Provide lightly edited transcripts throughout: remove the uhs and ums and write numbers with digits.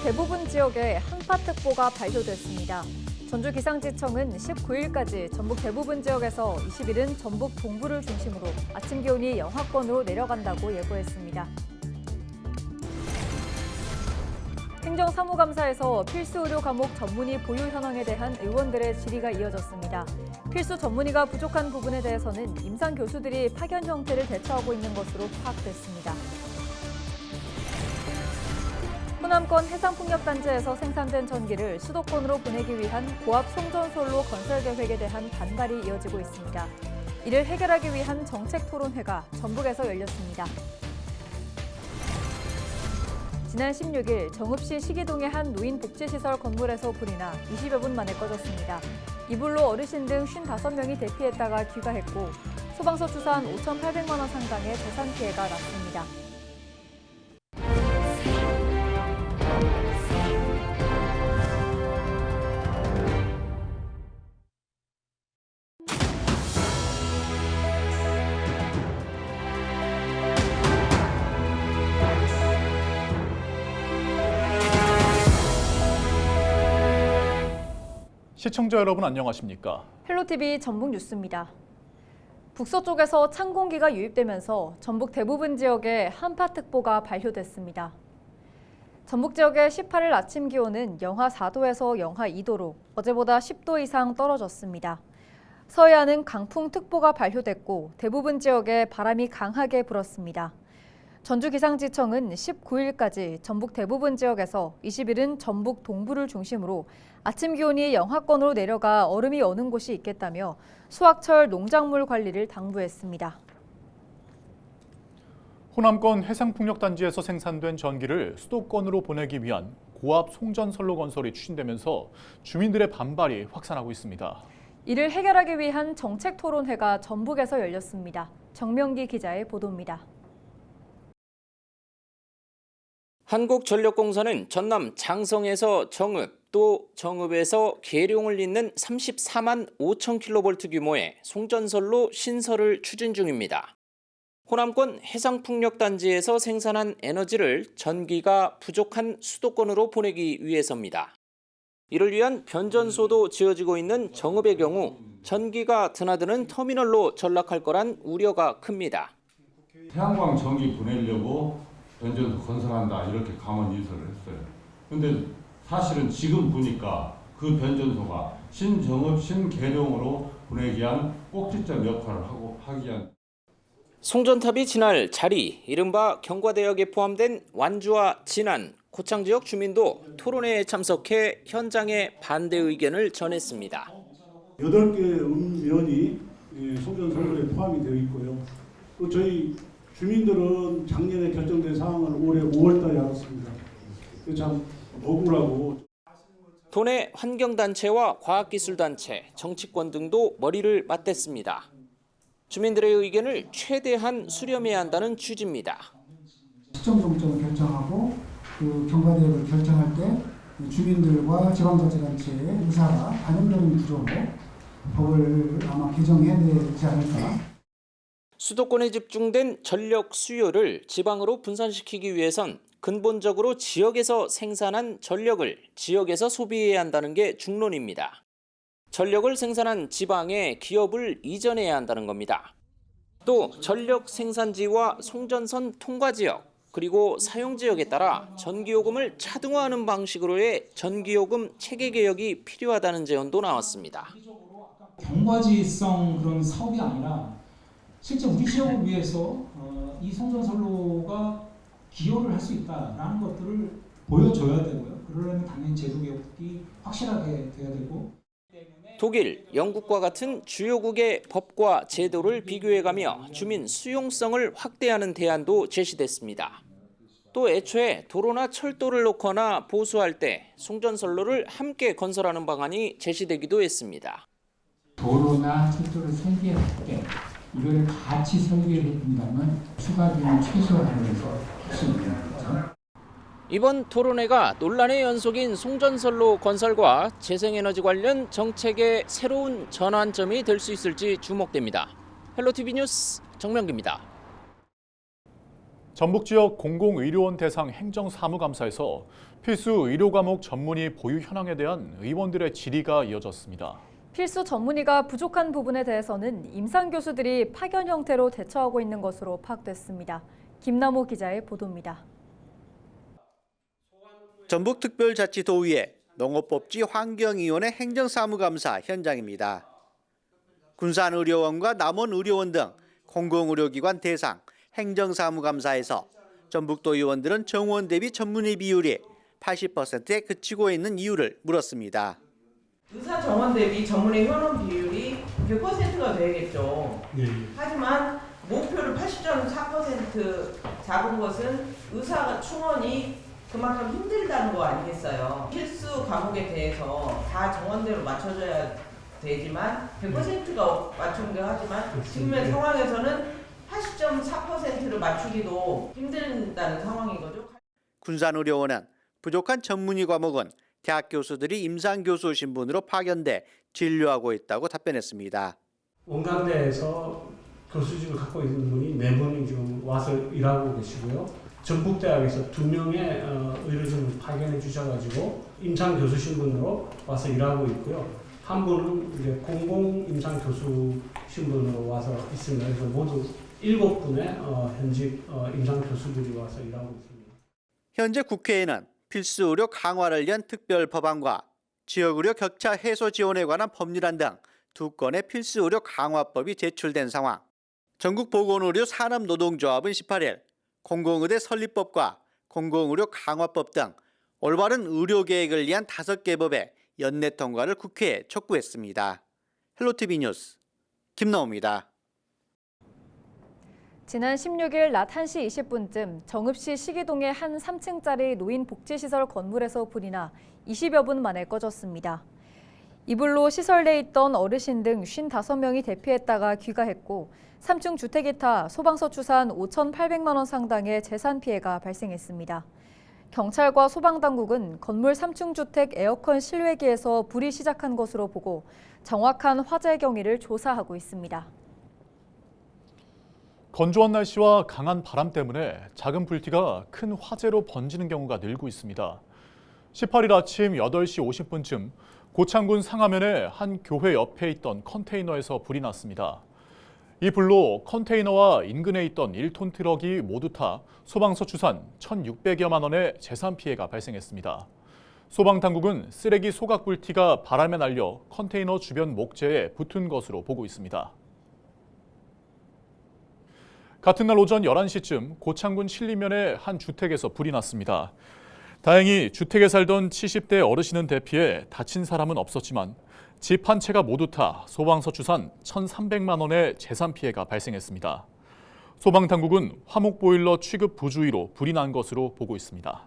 대부분 지역에 한파특보가 발효됐습니다. 전주기상지청은 19일까지 전북 대부분 지역에서 20일은 전북 동부를 중심으로 아침 기온이 영하권으로 내려간다고 예보했습니다. 행정사무감사에서 필수 의료 과목 전문의 보유 현황에 대한 의원들의 질의가 이어졌습니다. 필수 전문의가 부족한 부분에 대해서는 임상 교수들이 파견 형태를 대처하고 있는 것으로 파악됐습니다. 호남권 해상풍력단지에서 생산된 전기를 수도권으로 보내기 위한 고압 송전솔로 건설 계획에 대한 반발이 이어지고 있습니다. 이를 해결하기 위한 정책 토론회가 전북에서 열렸습니다. 지난 16일 정읍시 시기동의 한 노인복지시설 건물에서 불이 나 20여 분 만에 꺼졌습니다. 이불로 어르신 등 55명이 대피했다가 귀가했고 소방서 추산 5,800만 원 상당의 재산 피해가 났습니다. 시청자 여러분 안녕하십니까? 헬로티비 전북 뉴스입니다. 북서쪽에서 찬 공기가 유입되면서 전북 대부분 지역에 한파특보가 발효됐습니다. 전북 지역의 18일 아침 기온은 영하 4도에서 영하 2도로 어제보다 10도 이상 떨어졌습니다. 서해안은 강풍특보가 발효됐고 대부분 지역에 바람이 강하게 불었습니다. 전주기상지청은 19일까지 전북 대부분 지역에서 20일은 전북 동부를 중심으로 아침 기온이 영하권으로 내려가 얼음이 어는 곳이 있겠다며 수확철 농작물 관리를 당부했습니다. 호남권 해상풍력단지에서 생산된 전기를 수도권으로 보내기 위한 고압 송전선로 건설이 추진되면서 주민들의 반발이 확산하고 있습니다. 이를 해결하기 위한 정책 토론회가 전북에서 열렸습니다. 정명기 기자의 보도입니다. 한국전력공사는 전남 장성에서 정읍, 또 정읍에서 계룡을 잇는 34만 5천 킬로볼트 규모의 송전선로 신설을 추진 중입니다. 호남권 해상풍력단지에서 생산한 에너지를 전기가 부족한 수도권으로 보내기 위해서입니다. 이를 위한 변전소도 지어지고 있는 정읍의 경우 전기가 드나드는 터미널로 전락할 거란 우려가 큽니다. 태양광 전기 보내려고 변전소 건설한다 이렇게 감원 인설을 했어요. 근데 사실은 지금 보니까 그 변전소가 신정읍, 신계룡으로 보내기 위한 꼭지점 역할을 하기 위한 송전탑이 지날 자리, 이른바 경과대역에 포함된 완주와 진안, 고창 지역 주민도 토론회에 참석해 현장의 반대 의견을 전했습니다. 8개 면이 송전선로에 포함이 되어 있고요. 또 저희 주민들은 작년에 결정된 사항을 올해 5월 달에 알았습니다. 참 억울하고. 도내 환경단체와 과학기술단체, 정치권 등도 머리를 맞댔습니다. 주민들의 의견을 최대한 수렴해야 한다는 취지입니다. 시정 종점을 결정하고 그 경과대역을 결정할 때 주민들과 지방자치단체의 의사가 반영되는 구조로 법을 아마 개정해야 되지 않을까. 수도권에 집중된 전력 수요를 지방으로 분산시키기 위해선 근본적으로 지역에서 생산한 전력을 지역에서 소비해야 한다는 게 중론입니다. 전력을 생산한 지방에 기업을 이전해야 한다는 겁니다. 또 전력 생산지와 송전선 통과 지역, 그리고 사용 지역에 따라 전기요금을 차등화하는 방식으로의 전기요금 체계 개혁이 필요하다는 제언도 나왔습니다. 경과지성 그런 사업이 아니라 실제 우리 지역을 위해서 이 송전선로가 기여를 할 수 있다라는 것들을 보여줘야 되고요. 그러려면 당연히 제도 개혁이 확실하게 돼야 되고. 독일, 영국과 같은 주요국의 법과 제도를 비교해가며 주민 수용성을 확대하는 대안도 제시됐습니다. 또 애초에 도로나 철도를 놓거나 보수할 때 송전선로를 함께 건설하는 방안이 제시되기도 했습니다. 도로나 철도를 설계할 때 이걸 같이 설계를 해준다면 추가 비용 최소화하면서 할 수 있는 거죠. 이번 토론회가 논란의 연속인 송전선로 건설과 재생에너지 관련 정책의 새로운 전환점이 될 수 있을지 주목됩니다. 헬로티비 뉴스 정명기입니다. 전북 지역 공공의료원 대상 행정사무감사에서 필수 의료 과목 전문의 보유 현황에 대한 의원들의 질의가 이어졌습니다. 필수 전문의가 부족한 부분에 대해서는 임상 교수들이 파견 형태로 대처하고 있는 것으로 파악됐습니다. 김남호 기자의 보도입니다. 전북특별자치도의회 농업법지 환경위원회 행정사무감사 현장입니다. 군산의료원과 남원의료원 등 공공의료기관 대상 행정사무감사에서 전북도 의원들은 정원 대비 전문의 비율이 80%에 그치고 있는 이유를 물었습니다. 의사 정원 대비 전문의 현원 비율이 100%가 돼야겠죠. 하지만 목표를 80.4% 잡은 것은 의사 충원이 그만큼 힘들다는 거 아니겠어요. 필수 과목에 대해서 다 정원대로 맞춰줘야 되지만 100%가 맞춘다고 하지만 지금의 상황에서는 80.4%를 맞추기도 힘든다는 상황인 거죠. 군산의료원은 부족한 전문의 과목은 대학 교수들이 임상교수 신분으로 파견돼 진료하고 있다고 답변했습니다. 원광대에서 교수직을 갖고 있는 분이 4분이 지금 와서 일하고 계시고요. 전북대학에서 2명의 의료진을 파견해 주셔가지고 임상교수 신분으로 와서 일하고 있고요. 한 분은 이제 공공임상교수 신분으로 와서 있습니다. 그래서 모두 7분의 현직 임상교수들이 와서 일하고 있습니다. 현재 국회에는 필수 의료 강화를 위한 특별 법안과 지역 의료 격차 해소 지원에 관한 법률안 등 2건의 필수 의료 강화법이 제출된 상황. 전국보건의료 산업노동조합은 18일 공공의대 설립법과 공공의료 강화법 등 올바른 의료 계획을 위한 5개 법의 연내 통과를 국회에 촉구했습니다. 헬로티비 뉴스 김나옵니다. 지난 16일 낮 1시 20분쯤 정읍시 시기동의 한 3층짜리 노인복지시설 건물에서 불이 나 20여 분 만에 꺼졌습니다. 이 불로 시설 내에 있던 어르신 등 55명이 대피했다가 귀가했고 3층 주택이 타 소방서 추산 5,800만 원 상당의 재산 피해가 발생했습니다. 경찰과 소방당국은 건물 3층 주택 에어컨 실외기에서 불이 시작한 것으로 보고 정확한 화재 경위를 조사하고 있습니다. 건조한 날씨와 강한 바람 때문에 작은 불티가 큰 화재로 번지는 경우가 늘고 있습니다. 18일 아침 8시 50분쯤 고창군 상하면의 한 교회 옆에 있던 컨테이너에서 불이 났습니다. 이 불로 컨테이너와 인근에 있던 1톤 트럭이 모두 타 소방서 추산 1,600여만 원의 재산 피해가 발생했습니다. 소방당국은 쓰레기 소각 불티가 바람에 날려 컨테이너 주변 목재에 붙은 것으로 보고 있습니다. 같은 날 오전 11시쯤 고창군 신리면의 한 주택에서 불이 났습니다. 다행히 주택에 살던 70대 어르신은 대피해 다친 사람은 없었지만 집 한 채가 모두 타 소방서 추산 1,300만 원의 재산 피해가 발생했습니다. 소방당국은 화목보일러 취급 부주의로 불이 난 것으로 보고 있습니다.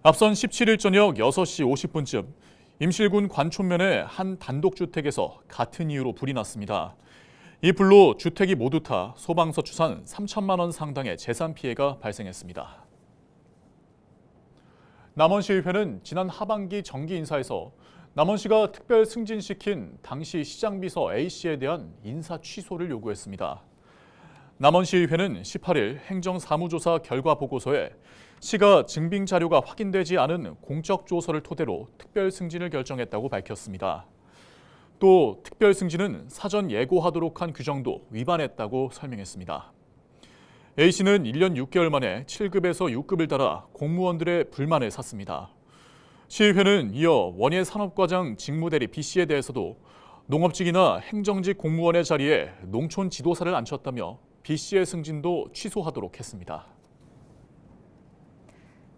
앞선 17일 저녁 6시 50분쯤 임실군 관촌면의 한 단독주택에서 같은 이유로 불이 났습니다. 이 불로 주택이 모두 타 소방서 추산 3천만 원 상당의 재산 피해가 발생했습니다. 남원시의회는 지난 하반기 정기 인사에서 남원시가 특별 승진시킨 당시 시장비서 A씨에 대한 인사 취소를 요구했습니다. 남원시의회는 18일 행정사무조사 결과 보고서에 시가 증빙 자료가 확인되지 않은 공적 조서를 토대로 특별 승진을 결정했다고 밝혔습니다. 또 특별 승진은 사전 예고하도록 한 규정도 위반했다고 설명했습니다. A씨는 1년 6개월 만에 7급에서 6급을 달아 공무원들의 불만을 샀습니다. 시의회는 이어 원예 산업과장 직무대리 B씨에 대해서도 농업직이나 행정직 공무원의 자리에 농촌 지도사를 앉혔다며 B씨의 승진도 취소하도록 했습니다.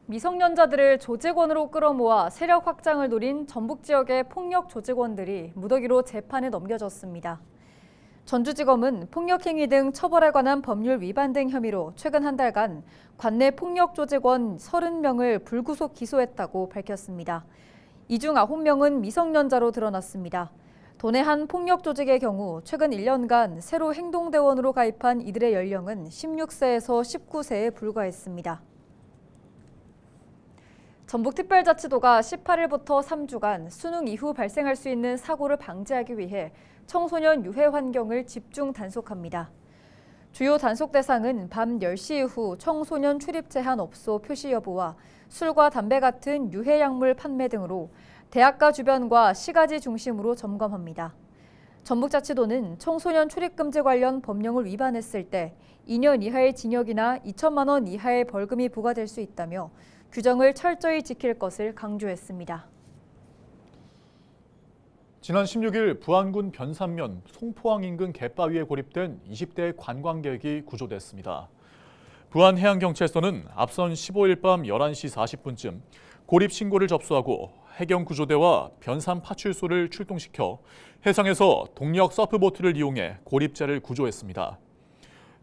미성년자들을 조직원으로 끌어모아 세력 확장을 노린 전북 지역의 폭력 조직원들이 무더기로 재판에 넘겨졌습니다. 전주지검은 폭력행위 등 처벌에 관한 법률 위반 등 혐의로 최근 한 달간 관내 폭력 조직원 30명을 불구속 기소했다고 밝혔습니다. 이 중 9명은 미성년자로 드러났습니다. 도내 한 폭력 조직의 경우 최근 1년간 새로 행동대원으로 가입한 이들의 연령은 16세에서 19세에 불과했습니다. 전북특별자치도가 18일부터 3주간 수능 이후 발생할 수 있는 사고를 방지하기 위해 청소년 유해 환경을 집중 단속합니다. 주요 단속 대상은 밤 10시 이후 청소년 출입 제한 업소 표시 여부와 술과 담배 같은 유해 약물 판매 등으로 대학가 주변과 시가지 중심으로 점검합니다. 전북자치도는 청소년 출입 금지 관련 법령을 위반했을 때 2년 이하의 징역이나 2천만 원 이하의 벌금이 부과될 수 있다며 규정을 철저히 지킬 것을 강조했습니다. 지난 16일 부안군 변산면 송포항 인근 갯바위에 고립된 20대 관광객이 구조됐습니다. 부안해양경찰서는 앞선 15일 밤 11시 40분쯤 고립 신고를 접수하고 해경구조대와 변산파출소를 출동시켜 해상에서 동력 서프보트를 이용해 고립자를 구조했습니다.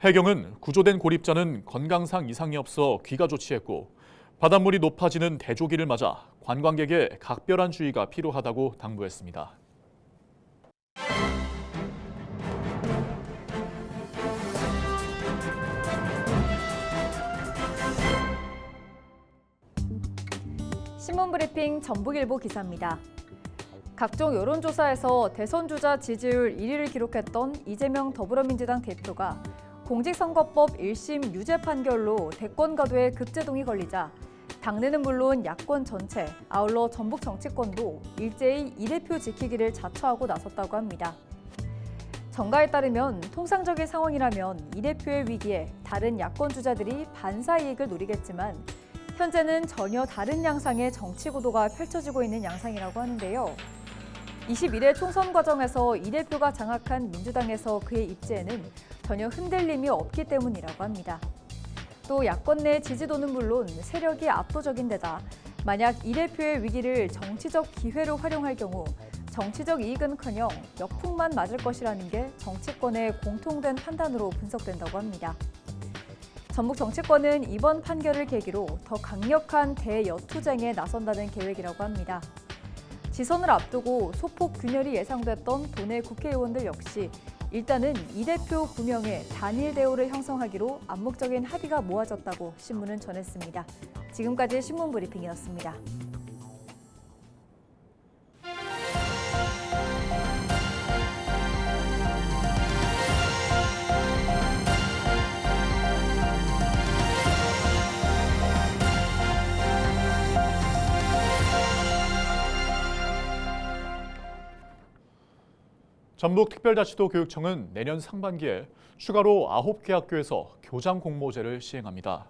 해경은 구조된 고립자는 건강상 이상이 없어 귀가 조치했고 바닷물이 높아지는 대조기를 맞아 관광객의 각별한 주의가 필요하다고 당부했습니다. 신문브리핑 전북일보 기사입니다. 각종 여론조사에서 대선주자 지지율 1위를 기록했던 이재명 더불어민주당 대표가 공직선거법 1심 유죄 판결로 대권 가도에 급제동이 걸리자 당내는 물론 야권 전체, 아울러 전북 정치권도 일제히 이 대표 지키기를 자처하고 나섰다고 합니다. 정가에 따르면 통상적인 상황이라면 이 대표의 위기에 다른 야권 주자들이 반사 이익을 노리겠지만 현재는 전혀 다른 양상의 정치 구도가 펼쳐지고 있는 양상이라고 하는데요. 21회 총선 과정에서 이 대표가 장악한 민주당에서 그의 입지에는 전혀 흔들림이 없기 때문이라고 합니다. 또 야권 내 지지도는 물론 세력이 압도적인 데다 만약 이 대표의 위기를 정치적 기회로 활용할 경우 정치적 이익은커녕 역풍만 맞을 것이라는 게 정치권의 공통된 판단으로 분석된다고 합니다. 전북 정치권은 이번 판결을 계기로 더 강력한 대여투쟁에 나선다는 계획이라고 합니다. 지선을 앞두고 소폭 균열이 예상됐던 도내 국회의원들 역시 일단은 이 대표 9명의 단일 대우를 형성하기로 암묵적인 합의가 모아졌다고 신문은 전했습니다. 지금까지 신문브리핑이었습니다. 전북특별자치도 교육청은 내년 상반기에 추가로 9개 학교에서 교장 공모제를 시행합니다.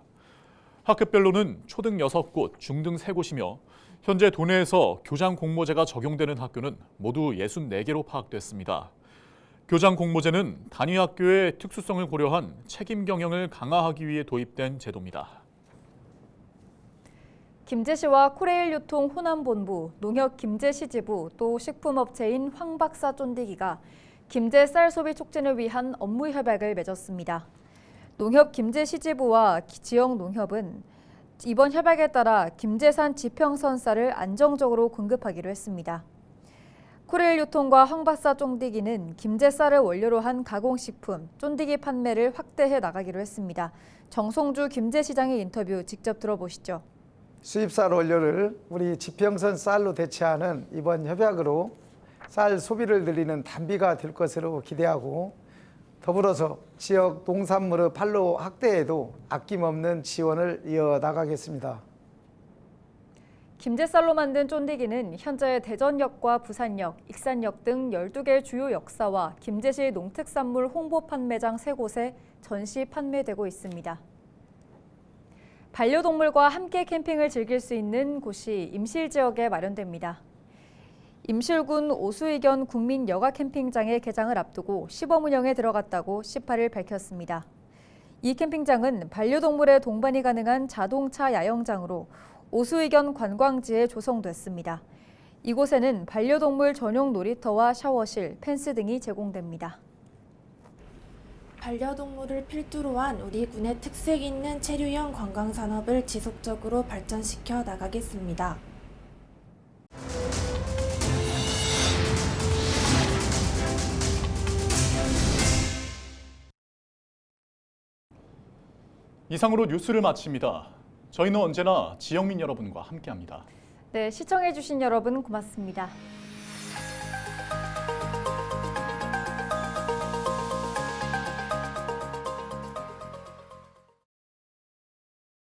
학급별로는 초등 6곳, 중등 3곳이며 현재 도내에서 교장 공모제가 적용되는 학교는 모두 64개로 파악됐습니다. 교장 공모제는 단위 학교의 특수성을 고려한 책임 경영을 강화하기 위해 도입된 제도입니다. 김제시와 코레일 유통 호남본부, 농협 김제시지부 또 식품업체인 황박사 쫀디기가 김제 쌀 소비 촉진을 위한 업무 협약을 맺었습니다. 농협 김제시지부와 지역 농협은 이번 협약에 따라 김제산 지평선 쌀을 안정적으로 공급하기로 했습니다. 코레일 유통과 황박사 쫀디기는 김제 쌀을 원료로 한 가공식품, 쫀디기 판매를 확대해 나가기로 했습니다. 정송주 김제시장의 인터뷰 직접 들어보시죠. 수입쌀 원료를 우리 지평선 쌀로 대체하는 이번 협약으로 쌀 소비를 늘리는 단비가 될 것으로 기대하고 더불어서 지역 농산물의 판로 확대에도 아낌없는 지원을 이어나가겠습니다. 김제쌀로 만든 쫀디기는 현재 대전역과 부산역, 익산역 등 12개 주요 역사와 김제시 농특산물 홍보 판매장 3곳에 전시 판매되고 있습니다. 반려동물과 함께 캠핑을 즐길 수 있는 곳이 임실 지역에 마련됩니다. 임실군 오수의견 국민여가 캠핑장의 개장을 앞두고 시범 운영에 들어갔다고 18일 밝혔습니다. 이 캠핑장은 반려동물의 동반이 가능한 자동차 야영장으로 오수의견 관광지에 조성됐습니다. 이곳에는 반려동물 전용 놀이터와 샤워실, 펜스 등이 제공됩니다. 반려동물을 필두로 한 우리 군의 특색 있는 체류형 관광산업을 지속적으로 발전시켜 나가겠습니다. 이상으로 뉴스를 마칩니다. 저희는 언제나 지역민 여러분과 함께합니다. 네, 시청해주신 여러분 고맙습니다.